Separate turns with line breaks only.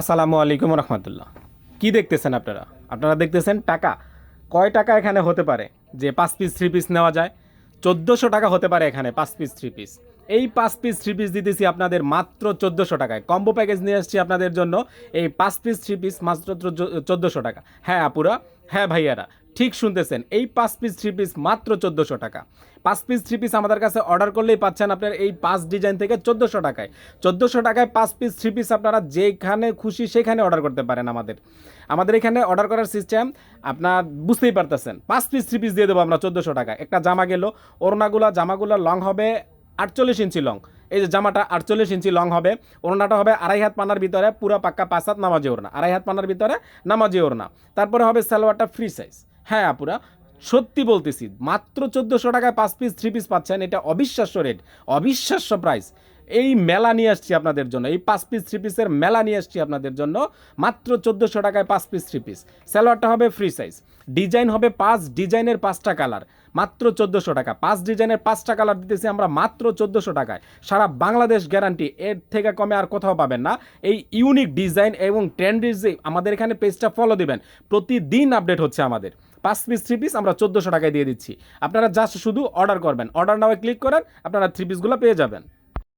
আসসালামু আলাইকুম রহমতুল্লাহ। কি দেখতেছেন আপনারা? আপনারা দেখতেছেন টাকা। কয় টাকা এখানে হতে পারে যে 5 পিস 3 পিস নেওয়া যায়? 1400 টাকা হতে পারে এখানে 5 পিস 3 পিস। এই 5 পিস 3 পিস দিতেছি আপনাদের মাত্র 1400 টাকায়। কম্বো প্যাকেজ নিয়ে আসছি আপনাদের জন্য। এই 5 পিস 3 পিস মাত্র 1400 টাকা। হ্যাঁ আপুরা, হ্যাঁ ভাইয়ারা, ঠিক শুনতেছেন, এই 5 পিস 3 পিস মাত্র 1400 টাকা। 5 পিস 3 পিস আমাদের কাছে অর্ডার করলেই পাচ্ছেন আপনার এই 5 ডিজাইন থেকে 1400 টাকায়। 1400 টাকায় 5 পিস 3 পিস আপনারা যেখানে খুশি সেখানে অর্ডার করতে পারেন। আমাদের আমাদের এখানে অর্ডার করার সিস্টেম আপনার বুঝতেই পারতেছেন। 5 পিস 3 পিস দিয়ে দেবো আমরা 1400 টাকায়। একটা জামা গেল, জামাগুলো লং হবে 48 ইঞ্চি লং। এই যে জামাটা 48 ইঞ্চি লং হবে। ওড়নাটা হবে 2.5 হাত পানার ভিতরে, পুরা পাক্কা 5 হাত নামাজি ওড়না, 2.5 হাত পানার ভিতরে নামাজি ওড়না। তারপরে হবে সালোয়ারটা ফ্রি সাইজ। হ্যাঁ আপুরা, সত্যি বলতেছি, মাত্র 1400 টাকায় 5 পিস 3 পিস পাচ্ছেন। এটা অবিশ্বাস্য রেট, অবিশ্বাস্য প্রাইস। এই মেলা নিয়ে আসছি আপনাদের জন্য, এই 5 পিস 3 পিসের মেলা নিয়ে আসছি আপনাদের জন্য। মাত্র 1400 টাকায় 5 পিস 3 পিস। সালোয়ারটা হবে ফ্রি সাইজ, ডিজাইন হবে 5 ডিজাইনের 5টা কালার। মাত্র 1400 টাকা। 5 ডিজাইনের 5টা কালার দিতেছি আমরা মাত্র 1400 টাকায়। সারা বাংলাদেশ গ্যারান্টি, এর থেকে কমে আর কোথাও পাবেন না। এই ইউনিক ডিজাইন এবং ট্রেন্ডি আমাদের এখানে পেজটা ফলো দিবেন, প্রতিদিন আপডেট হচ্ছে আমাদের। 5 পিস 3 পিস আমরা 1400 টাকায় দিয়ে দিচ্ছি। আপনারা জাস্ট শুধু অর্ডার করবেন, অর্ডার নাও ক্লিক করেন, আপনারা 3 পিসগুলো পেয়ে যাবেন।